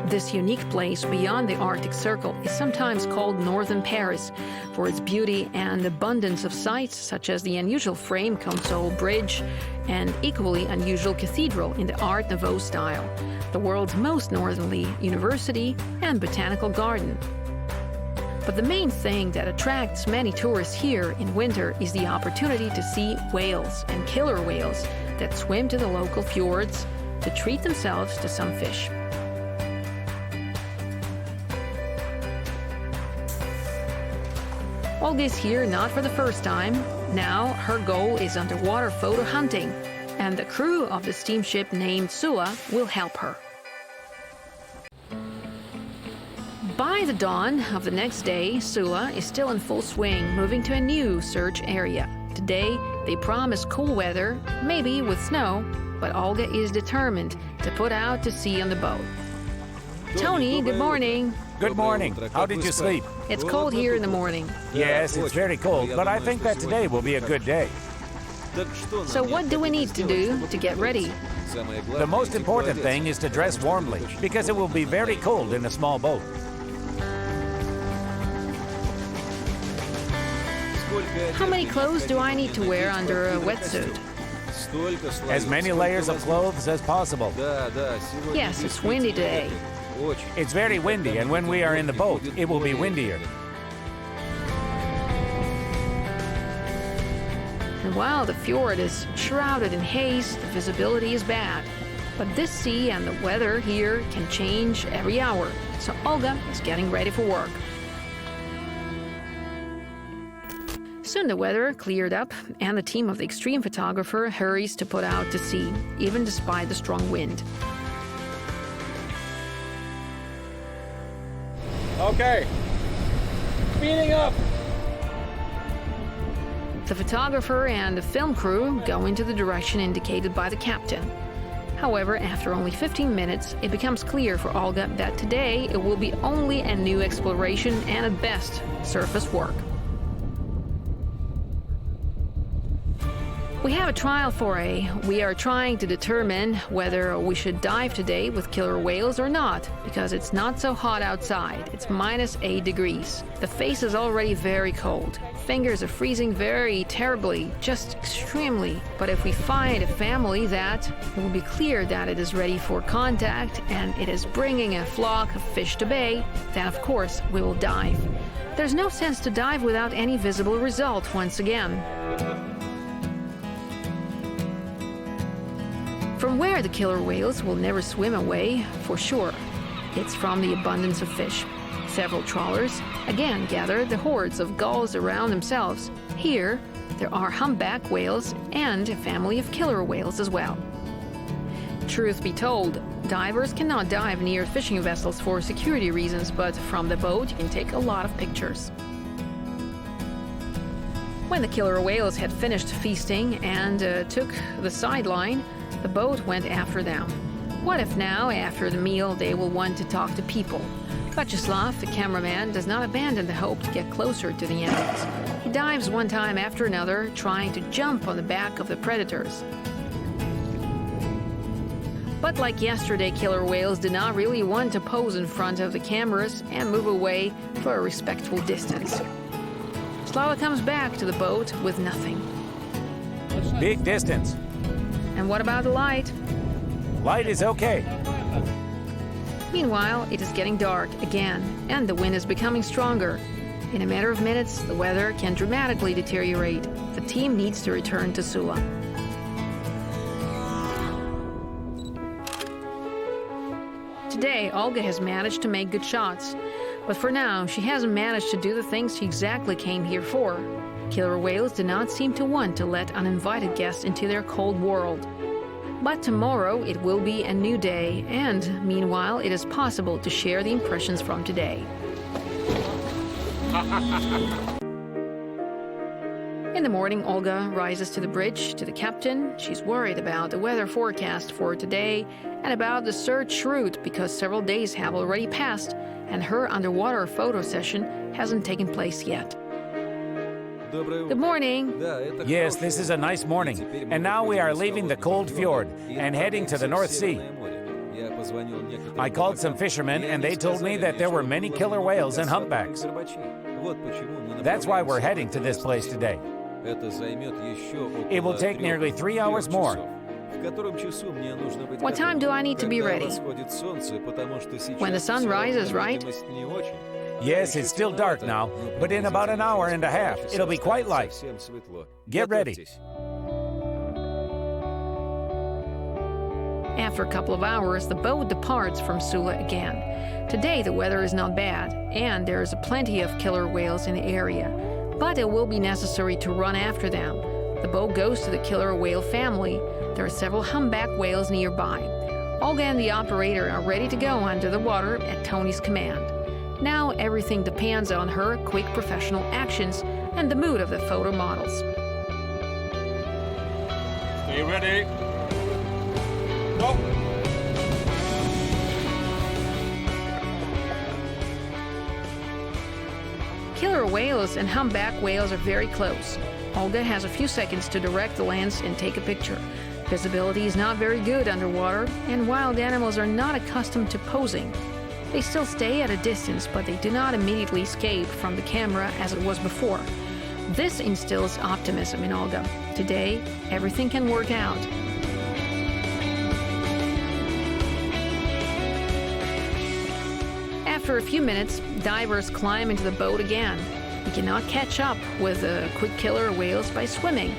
This unique place beyond the Arctic Circle is sometimes called Northern Paris for its beauty and abundance of sights such as the unusual frame console bridge and equally unusual cathedral in the Art Nouveau style, the world's most northerly university and botanical garden. But the main thing that attracts many tourists here in winter is the opportunity to see whales and killer whales that swim to the local fjords to treat themselves to some fish. Olga's here not for the first time. Now her goal is underwater photo hunting, and the crew of the steamship named Sua will help her. By the dawn of the next day, Sua is still in full swing, moving to a new search area. Today, they promise cool weather, maybe with snow, but Olga is determined to put out to sea on the boat. Tony, good morning. Good morning. How did you sleep? It's cold here in the morning. Yes, it's very cold, but I think that today will be a good day. So what do we need to do to get ready? The most important thing is to dress warmly, because it will be very cold in a small boat. How many clothes do I need to wear under a wetsuit? As many layers of clothes as possible. Yes, it's windy today. It's very windy, and when we are in the boat, it will be windier. And while the fjord is shrouded in haze, the visibility is bad. But this sea and the weather here can change every hour, so Olga is getting ready for work. Soon the weather cleared up, and the team of the extreme photographer hurries to put out to sea, even despite the strong wind. Okay, speeding up. The photographer and the film crew go into the direction indicated by the captain. However, after only 15 minutes, it becomes clear for Olga that today it will be only a new exploration and at best, surface work. We have a trial foray. We are trying to determine whether we should dive today with killer whales or not, because it's not so hot outside. It's -8 degrees. The face is already very cold. Fingers are freezing very terribly, just extremely. But if we find a family that, it will be clear that it is ready for contact and it is bringing a flock of fish to bay, then of course we will dive. There's no sense to dive without any visible result once again. From where the killer whales will never swim away, for sure. It's from the abundance of fish. Several trawlers again gather the hordes of gulls around themselves. Here, there are humpback whales and a family of killer whales as well. Truth be told, divers cannot dive near fishing vessels for security reasons, but from the boat you can take a lot of pictures. When the killer whales had finished feasting and took the sideline, the boat went after them. What if now, after the meal, they will want to talk to people? Vyacheslav, the cameraman, does not abandon the hope to get closer to the animals. He dives one time after another, trying to jump on the back of the predators. But like yesterday, killer whales did not really want to pose in front of the cameras and move away for a respectful distance. Slava comes back to the boat with nothing. Big distance. And what about the light? Light is okay. Meanwhile, it is getting dark again, and the wind is becoming stronger. In a matter of minutes, the weather can dramatically deteriorate. The team needs to return to Sula. Today, Olga has managed to make good shots. But for now, she hasn't managed to do the things she exactly came here for. Killer whales do not seem to want to let uninvited guests into their cold world. But tomorrow it will be a new day, and meanwhile it is possible to share the impressions from today. In the morning, Olga rises to the bridge to the captain. She's worried about the weather forecast for today and about the search route because several days have already passed and her underwater photo session hasn't taken place yet. Good morning. Yes, this is a nice morning. And now we are leaving the cold fjord and heading to the North Sea. I called some fishermen and they told me that there were many killer whales and humpbacks. That's why we're heading to this place today. It will take nearly 3 hours more. What time do I need to be ready? When the sun rises, right? Yes, it's still dark now, but in about an hour and a half, it'll be quite light. Get ready. After a couple of hours, the boat departs from Sula again. Today, the weather is not bad, and there is plenty of killer whales in the area. But it will be necessary to run after them. The boat goes to the killer whale family. There are several humpback whales nearby. Olga and the operator are ready to go under the water at Tony's command. Now everything depends on her quick professional actions and the mood of the photo models. Stay ready. Go. Killer whales and humpback whales are very close. Olga has a few seconds to direct the lens and take a picture. Visibility is not very good underwater, and wild animals are not accustomed to posing. They still stay at a distance, but they do not immediately escape from the camera as it was before. This instills optimism in Olga. Today, everything can work out. After a few minutes, divers climb into the boat again. We cannot catch up with the quick killer whales by swimming.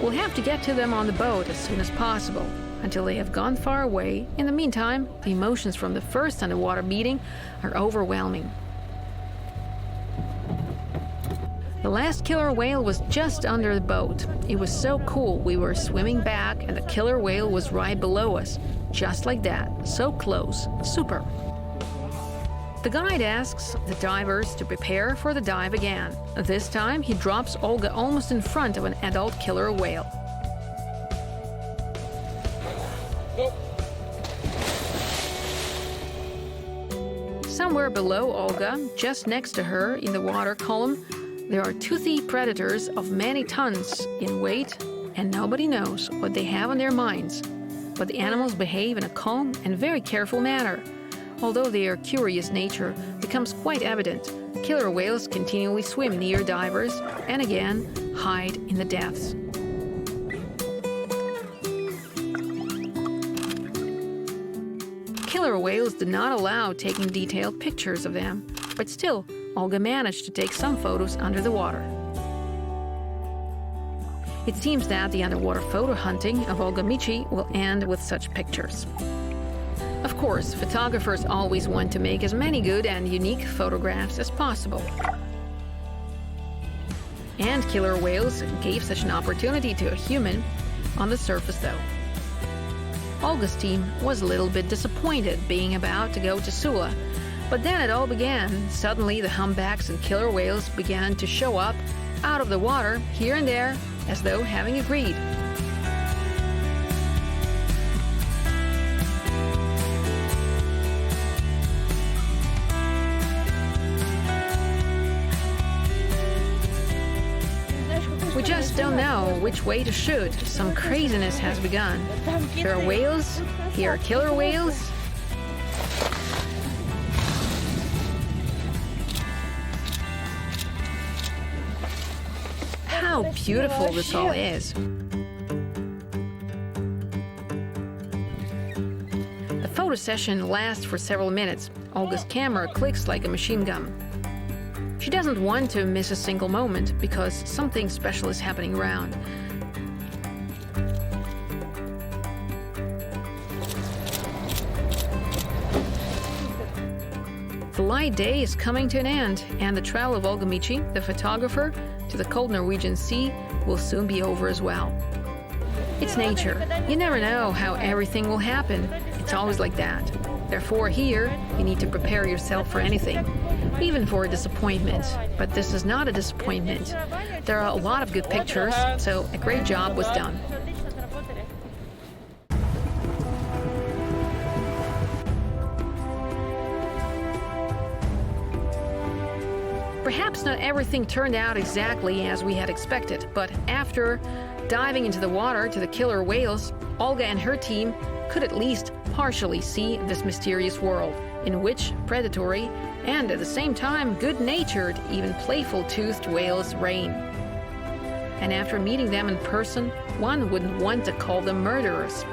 We'll have to get to them on the boat as soon as possible, until they have gone far away. In the meantime, the emotions from the first underwater meeting are overwhelming. The last killer whale was just under the boat. It was so cool. We were swimming back and the killer whale was right below us. Just like that. So close. Super. The guide asks the divers to prepare for the dive again. This time, he drops Olga almost in front of an adult killer whale. Go. Somewhere below Olga, just next to her in the water column, there are toothy predators of many tons in weight, and nobody knows what they have on their minds. But the animals behave in a calm and very careful manner. Although their curious nature becomes quite evident, killer whales continually swim near divers and again hide in the depths. Killer whales do not allow taking detailed pictures of them, but still, Olga managed to take some photos under the water. It seems that the underwater photo hunting of Olga Michi will end with such pictures. Of course, photographers always want to make as many good and unique photographs as possible. And killer whales gave such an opportunity to a human on the surface, though. Olga's team was a little bit disappointed being about to go to Sula, but then it all began. Suddenly, the humpbacks and killer whales began to show up out of the water here and there, as though having agreed. We just don't know which way to shoot. Some craziness has begun. There are whales, here are killer whales. How beautiful this all is. The photo session lasts for several minutes. Olga's camera clicks like a machine gun. She doesn't want to miss a single moment because something special is happening around. The light day is coming to an end, and the travel of Olga Michi, the photographer, to the cold Norwegian Sea will soon be over as well. It's nature. You never know how everything will happen. It's always like that. Therefore, here, you need to prepare yourself for anything, even for a disappointment. But this is not a disappointment. There are a lot of good pictures, so a great job was done. Perhaps not everything turned out exactly as we had expected, but after diving into the water to the killer whales, Olga and her team could at least partially see this mysterious world, in which predatory and at the same time good-natured, even playful toothed whales reign. And after meeting them in person, one wouldn't want to call them murderers.